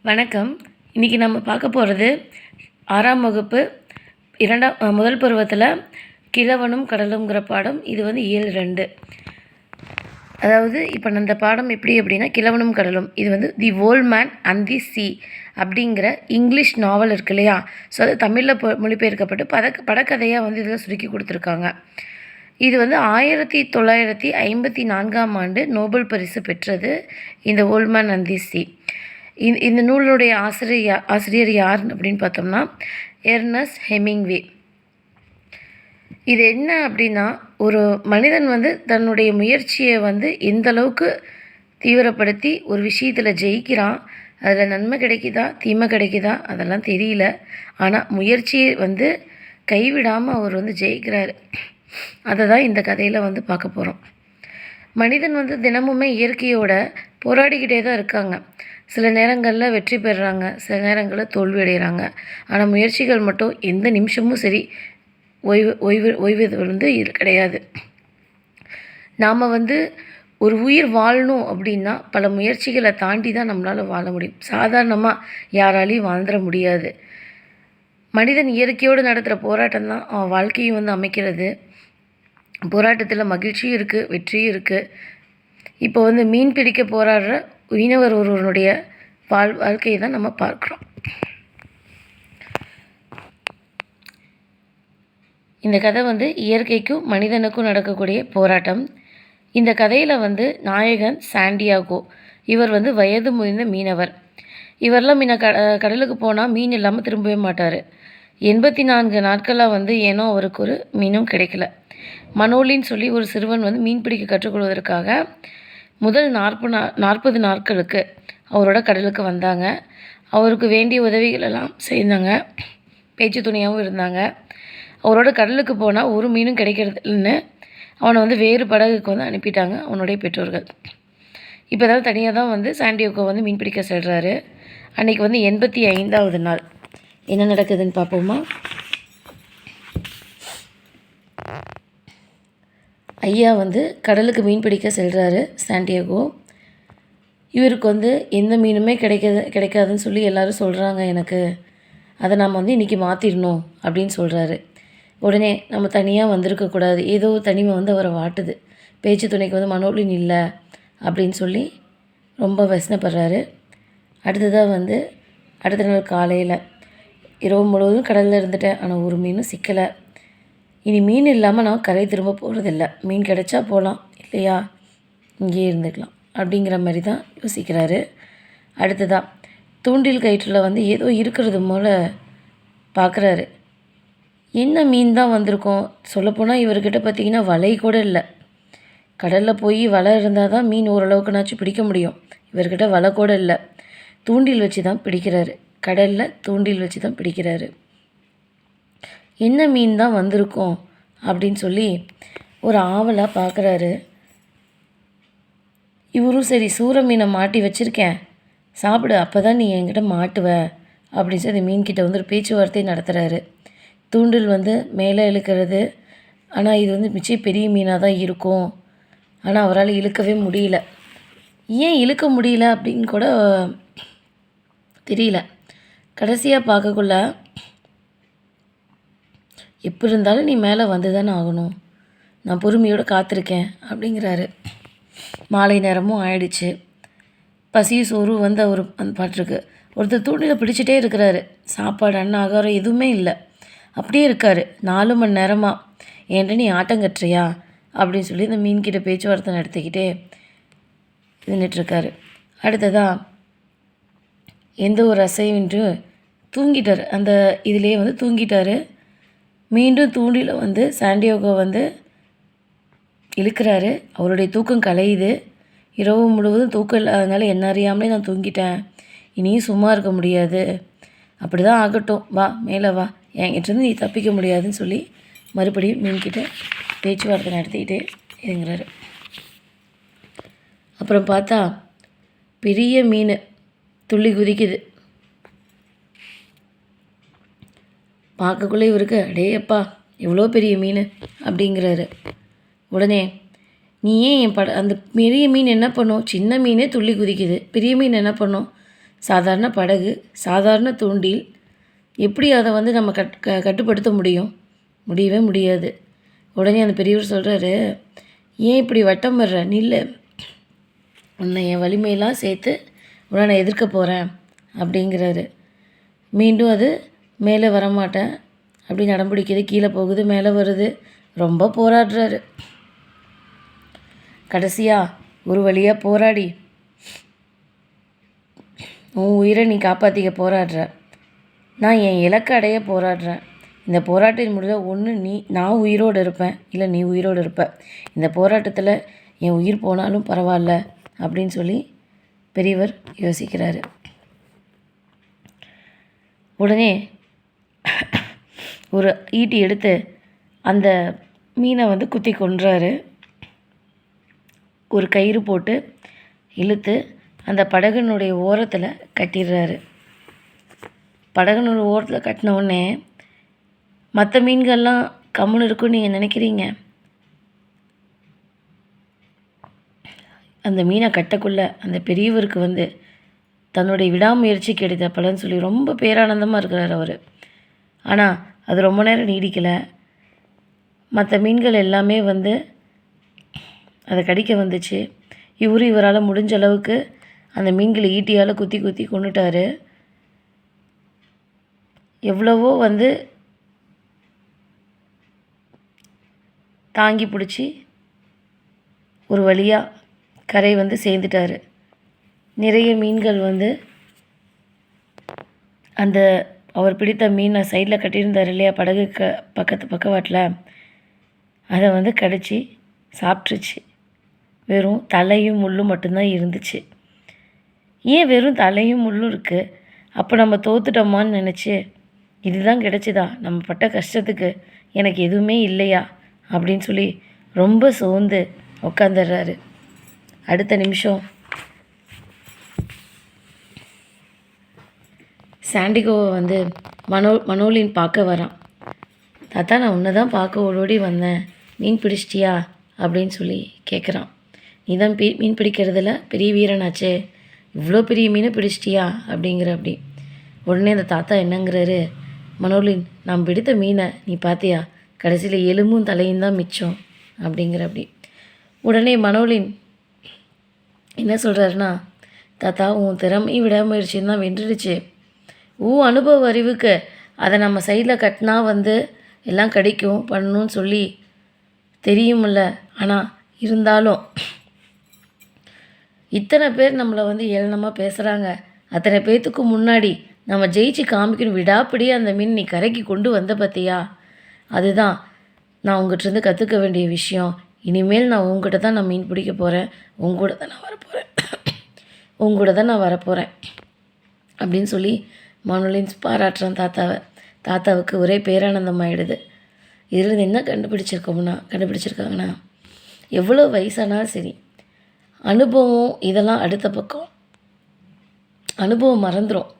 வணக்கம். இன்றைக்கி நம்ம பார்க்க போகிறது 6ஆம் வகுப்பு முதல் பருவத்தில் கிழவனும் கடலுங்கிற பாடம். இது வந்து இயல் 2. அதாவது இப்போ அந்த பாடம் எப்படி அப்படின்னா, கிழவனும் கடலும் இது வந்து the old man and the sea அப்படிங்கிற இங்கிலீஷ் நாவல் இருக்கு இல்லையா. ஸோ அது தமிழில் மொழிபெயர்க்கப்பட்டு படக்கதையாக வந்து இதில் சுருக்கி கொடுத்துருக்காங்க. இது வந்து 1954ஆம் ஆண்டு நோபல் பரிசு பெற்றது இந்த volt man and the C. இந்த நூலுடைய ஆசிரியர் யார் அப்படின்னு பார்த்தோம்னா எர்னஸ்ட் ஹெமிங்வே. இது என்ன அப்படின்னா, ஒரு மனிதன் வந்து தன்னுடைய முயற்சியை வந்து எந்த அளவுக்கு தீவிரப்படுத்தி ஒரு விஷயத்தில் ஜெயிக்கிறான், அதில் நன்மை கிடைக்குதா தீமை கிடைக்குதா அதெல்லாம் தெரியல. ஆனால் முயற்சியை வந்து கைவிடாமல் அவர் வந்து ஜெயிக்கிறார். அதை தான் இந்த கதையில் வந்து பார்க்க போகிறோம். மனிதன் வந்து தினமுமே இயற்கையோட போராடிக்கிட்டே தான் இருக்காங்க. சில நேரங்களில் வெற்றி பெறுறாங்க, சில நேரங்களில் தோல்வி அடைகிறாங்க. ஆனால் முயற்சிகள் மட்டும் எந்த நிமிஷமும் சரி ஓய்வு வந்து இது கிடையாது. நாம் வந்து ஒரு உயிர் வாழணும் அப்படின்னா பல முயற்சிகளை தாண்டி தான் நம்மளால் வாழ முடியும். சாதாரணமாக யாராலையும் வாழ்ந்துட முடியாது. மனிதன் இயற்கையோடு நடத்துகிற போராட்டம் தான் அவன் வாழ்க்கையும் வந்து அமைக்கிறது. போராட்டத்தில் மகிழ்ச்சியும் இருக்குது, வெற்றியும் இருக்குது. இப்போ வந்து மீன் பிடிக்க போராடுற மீனவர் ஒருவனுடைய வாழ்க்கையை தான் நம்ம பார்க்குறோம். இந்த கதை வந்து இயற்கைக்கும் மனிதனுக்கும் நடக்கக்கூடிய போராட்டம். இந்த கதையில் வந்து நாயகன் சாண்டியாகோ. இவர் வந்து வயது முதிர்ந்த மீனவர். இவரெல்லாம் கடலுக்கு போனால் மீன் இல்லாமல் திரும்பவே மாட்டார். 84 நாட்களாக வந்து ஏனோ அவருக்கு ஒரு மீனும் கிடைக்கல. மனோலின்னு சொல்லி ஒரு சிறுவன் வந்து மீன் பிடிக்க கற்றுக்கொள்வதற்காக முதல் 40 நாட்களுக்கு அவரோட கடலுக்கு வந்தாங்க. அவருக்கு வேண்டிய உதவிகளெல்லாம் செய்தாங்க, பேச்சு துணையாகவும் இருந்தாங்க. அவரோட கடலுக்கு போனால் ஒரு மீனும் கிடைக்கிறதுன்னு அவனை வந்து வேறு படகுக்கு வந்து அனுப்பிட்டாங்க அவனுடைய பெற்றோர்கள். இப்போ தான் தனியாக தான் வந்து சாண்டியாகோ வந்து மீன் பிடிக்க செல்கிறாரு. அன்றைக்கி வந்து 85வது நாள். என்ன நடக்குதுன்னு பார்ப்போமா? ஐயா வந்து கடலுக்கு மீன் பிடிக்க செல்கிறாரு சாண்டியாகோ. இவருக்கு வந்து எந்த மீனுமே கிடைக்காதுன்னு சொல்லி எல்லோரும் சொல்கிறாங்க எனக்கு. அதை நாம் வந்து இன்றைக்கி மாற்றிடணும் அப்படின்னு சொல்கிறாரு. உடனே நம்ம தனியாக வந்திருக்கக்கூடாது, ஏதோ தனிமை வந்து அவரை வாட்டுது. பேச்சு துணைக்கு வந்து மனோலின் இல்லை அப்படின்னு சொல்லி ரொம்ப வசனப்படுறாரு. அடுத்ததாக வந்து அடுத்த நாள் காலையில் இரவு முழுவதும் கடலில் இருந்துட்டேன், ஆனால் ஒரு மீனும் சிக்கலை. இனி மீன் இல்லாமல் நான் கரை திரும்ப போகிறதில்ல. மீன் கிடைச்சா போகலாம், இல்லையா இங்கேயே இருந்துக்கலாம் அப்படிங்கிற மாதிரி தான் யோசிக்கிறாரு. அடுத்ததாக தூண்டில் கயிற்றில் வந்து ஏதோ இருக்கிறது போல் பார்க்குறாரு. என்ன மீன் தான் வந்திருக்கோம். சொல்லப்போனால் இவர்கிட்ட பார்த்திங்கன்னா வலை கூட இல்லை. கடலில் போய் வலை இருந்தால் தான் மீன் ஓரளவுக்குனாச்சும் பிடிக்க முடியும். இவர்கிட்ட வலை கூட இல்லை. தூண்டில் வச்சு தான் பிடிக்கிறாரு. கடலில் தூண்டில் வச்சு தான் பிடிக்கிறாரு. என்ன மீன் தான் வந்திருக்கோம் அப்படின்னு சொல்லி ஒரு ஆவலாக பார்க்குறாரு. இவரும் சரி சூற மீனை மாட்டி வச்சுருக்கேன், சாப்பிடு, அப்போ தான் நீ என்கிட்ட மாட்டுவ அப்படின்னு சொல்லி மீன்கிட்ட வந்து ஒரு பேச்சுவார்த்தை நடத்துகிறாரு. தூண்டில் வந்து மேலே இழுக்கிறது. ஆனால் இது வந்து மிச்சம் பெரிய மீனாக தான் இருக்கும். ஆனால் அவரால் இழுக்கவே முடியல. ஏன் இழுக்க முடியல அப்படின்னு கூட தெரியல. கடைசியாக பார்க்கக்குள்ள எப்படி இருந்தாலும் நீ மேலே வந்து தானே ஆகணும், நான் பொறுமையோடு காத்திருக்கேன் அப்படிங்கிறாரு. மாலை நேரமும் ஆயிடுச்சு. பசியும் சோறு வந்து அவர் அந்த பாட்டிருக்கு. ஒருத்தர் தூண்டில பிடிச்சிட்டே இருக்கிறாரு. சாப்பாடு அண்ணன் ஆகாரம் எதுவுமே இல்லை, அப்படியே இருக்கார் 4 மணி நேரமாக. ஏன்ட்டு நீ ஆட்டம் கட்டுறியா அப்படின்னு சொல்லி இந்த மீன்கிட்ட பேச்சுவார்த்தை நடத்திக்கிட்டே நின்றுட்டுருக்காரு. அடுத்ததாக எந்த ஒரு அசைவின்றி தூங்கிட்டார். அந்த இதிலே வந்து தூங்கிட்டார். மீண்டும் தூண்டில வந்து சாண்டியாகோ வந்து இழுக்கிறாரு. அவருடைய தூக்கம் கலையுது. இரவு முழுவதும் தூக்கம் இல்லாதனால என்ன அறியாமலே நான் தூங்கிட்டேன், இனியும் சும்மா இருக்க முடியாது, அப்படி தான் ஆகட்டும், வா மேலே வா, என்கிட்டருந்து நீ தப்பிக்க முடியாதுன்னு சொல்லி மறுபடியும் மீன்கிட்ட பேச்சுவார்த்தை நடத்திக்கிட்டே இருங்கிறாரு. அப்புறம் பார்த்தா பெரிய மீன் துள்ளி குதிக்குது. பார்க்கக்குள்ளே இவருக்கு அடேயப்பா எவ்வளோ பெரிய மீன் அப்படிங்கிறாரு. உடனே நீ ஏன் அந்த பெரிய மீன் என்ன பண்ணும், சின்ன மீனே துள்ளி குதிக்குது, பெரிய மீன் என்ன பண்ணும், சாதாரண படகு, சாதாரண தூண்டில், எப்படி அதை வந்து நம்ம கட்டுப்படுத்த முடியும்? முடியவே முடியாது. உடனே அந்த பெரியவர் சொல்கிறாரு, ஏன் இப்படி வட்டம் வர்ற? நில்லு, உன்னை என் வலிமையெல்லாம் சேர்த்து உன்னை நான் எதிர்க்க போகிறேன் அப்படிங்கிறாரு. மீண்டும் அது மேலே வரமாட்டேன் அப்படி நடம்பிடிக்குது, கீழே போகுது, மேலே வருது, ரொம்ப போராடுறாரு. கடைசியாக ஒரு வழியாக போராடி உன் உயிரை நீ காப்பாற்றிக்க போராடுற, நான் என் இலக்கை அடைய போராடுறேன். இந்த போராட்டத்தின் முடிவில் ஒன்று நான் உயிரோடு இருப்பேன், இல்லை நீ உயிரோடு இருப்ப. இந்த போராட்டத்தில் என் உயிர் போனாலும் பரவாயில்ல அப்படின்னு சொல்லி பெரியவர் யோசிக்கிறாரு. உடனே ஒரு ஈட்டி எடுத்து அந்த மீனை வந்து குத்தி கொன்றாரு. ஒரு கயிறு போட்டு இழுத்து அந்த படகுனுடைய ஓரத்தில் கட்டிடுறாரு. படகுனுடைய ஓரத்தில் கட்டின உடனே மற்ற மீன்கள்லாம் கம்முன்னு இருக்குன்னு நீங்கள் நினைக்கிறீங்க. அந்த மீனை கட்டக்குள்ளே அந்த பெரியவருக்கு வந்து தன்னுடைய விடாமுயற்சி கிடைத்த பலன்னு சொல்லி ரொம்ப பேரானந்தமாக இருக்கிறார் அவர். ஆனால் அது ரொம்ப நேரம் நீடிக்கலை. மற்ற மீன்கள் எல்லாமே வந்து அதை கடிக்க வந்துச்சு. இவரால் முடிஞ்ச அளவுக்கு அந்த மீன்களை ஈட்டியால் குத்தி குத்தி கொண்டுட்டார். எவ்வளவோ வந்து தாங்கி பிடிச்சி ஒரு வழியாக கரை வந்து சேர்ந்துட்டார். நிறைய மீன்கள் வந்து அந்த அவர் பிடித்த மீனை சைடில் கட்டியிருந்தார் இல்லையா, படகு பக்கவாட்டில், அதை வந்து கடிச்சு சாப்பிட்ருச்சு. வெறும் தலையும் முள்ளும் மட்டும்தான் இருந்துச்சு. ஏன் வெறும் தலையும் முள்ளும் இருக்குது? அப்போ நம்ம தோத்துட்டோமான்னு நினச்சி, இதுதான் கிடச்சிதா நம்ம பட்ட கஷ்டத்துக்கு, எனக்கு எதுவுமே இல்லையா அப்படின்னு சொல்லி ரொம்ப சோர்ந்து உட்காந்துடுறாரு. அடுத்த நிமிஷம் சாண்டிகோவை வந்து மனோலின் பார்க்க வரான். தாத்தா, நான் உன்னை தான் பார்க்க ஓடோடி வந்தேன், மீன் பிடிச்சிட்டியா அப்படின்னு சொல்லி கேட்குறான். நீ தான் மீன் பிடிக்கிறதுல பெரிய வீரனாச்சே, இவ்வளோ பெரிய மீனை பிடிச்சிட்டியா அப்படிங்கிற. அப்படி உடனே அந்த தாத்தா என்னங்கிறாரு, மனோலின், நான் பிடித்த மீனை நீ பார்த்தியா, கடைசியில் எலும்பும் தலையும் தான் மிச்சம் அப்படிங்கிற. அப்படி உடனே மனோலின் என்ன சொல்கிறாருன்னா, தாத்தா, உன் திறமை விடாமுயற்சின்னு தான் வென்றுடுச்சு. அனுபவ அறிவுக்கு அதை நம்ம சைடில் கட்டினா வந்து எல்லாம் கிடைக்கும் பண்ணணும்னு சொல்லி தெரியுமில்ல. ஆனால் இருந்தாலும் இத்தனை பேர் நம்மளை வந்து ஏளனமாக பேசுகிறாங்க. அத்தனை பேர்த்துக்கு முன்னாடி நம்ம ஜெயிச்சு காமிக்கணும். விடாப்படியே அந்த மீன் நீ கரைக்கு கொண்டு வந்த பார்த்தியா, அதுதான் நான் உங்கள்கிட்டருந்து கற்றுக்க வேண்டிய விஷயம். இனிமேல் நான் உங்ககிட்ட தான் நான் மீன் பிடிக்க போகிறேன், உங்கூட தான் நான் வரப்போகிறேன் அப்படின்னு சொல்லி மனோலின் பாராட்டுறான் தாத்தாவை. தாத்தாவுக்கு ஒரே பேரானந்தம் ஆகிடுது. இதில் என்ன கண்டுபிடிச்சிருக்காங்கன்னா, எவ்வளோ வயசானாலும் சரி, அனுபவம் இதெல்லாம் அடுத்த பக்கம். அனுபவம் மறந்துடும்.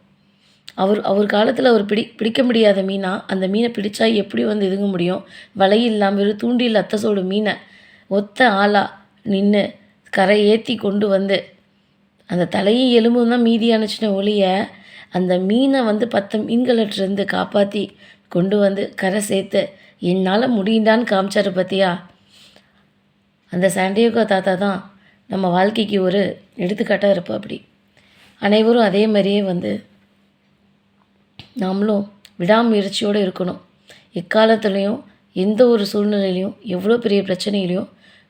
அவர் காலத்தில் அவர் பிடிக்க முடியாத மீனா, அந்த மீனை பிடிச்சா எப்படி வந்து இதுங்க முடியும்? வலை இல்லாமல் வெறும் தூண்டில் அத்தசோடு மீனை ஒத்த ஆளாக நின்று கரை ஏற்றி கொண்டு வந்து அந்த தலையும் எலும்பும் தான் மீதியானுச்சுன ஒளிய, அந்த மீனை வந்து 10 மீன்களிட்டிருந்து காப்பாற்றி கொண்டு வந்து கரை சேர்த்து என்னால் முடியுண்டான்னு காமிச்சார் பார்த்தியா. அந்த சாண்டியாகோ தாத்தா தான் நம்ம வாழ்க்கைக்கு ஒரு எடுத்துக்காட்டாக இருப்போம். அப்படி அனைவரும் அதே மாதிரியே வந்து நாமளும் விடாமுயற்சியோடு இருக்கணும். எக்காலத்துலேயும் எந்த ஒரு சூழ்நிலையிலையும் எவ்வளோ பெரிய பிரச்சனையிலையும்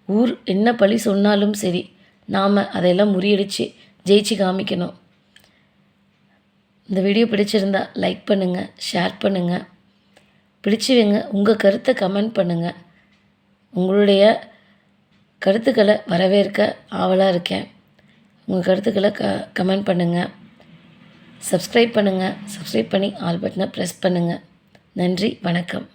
ஊர் என்ன பழி சொன்னாலும் சரி, நாம் அதையெல்லாம் முறியடித்து ஜெயிச்சு காமிக்கணும். இந்த வீடியோ பிடிச்சிருந்தா லைக் பண்ணுங்கள், ஷேர் பண்ணுங்கள், பிடிச்சவங்க உங்கள் கருத்தை கமெண்ட் பண்ணுங்கள். உங்களுடைய கருத்துக்களை வரவேற்க ஆவலாக இருக்கேன். உங்கள் கருத்துக்களை கமெண்ட் பண்ணுங்கள். சப்ஸ்கிரைப் பண்ணி ஆல் பட்டனை ப்ரெஸ் பண்ணுங்கள். நன்றி, வணக்கம்.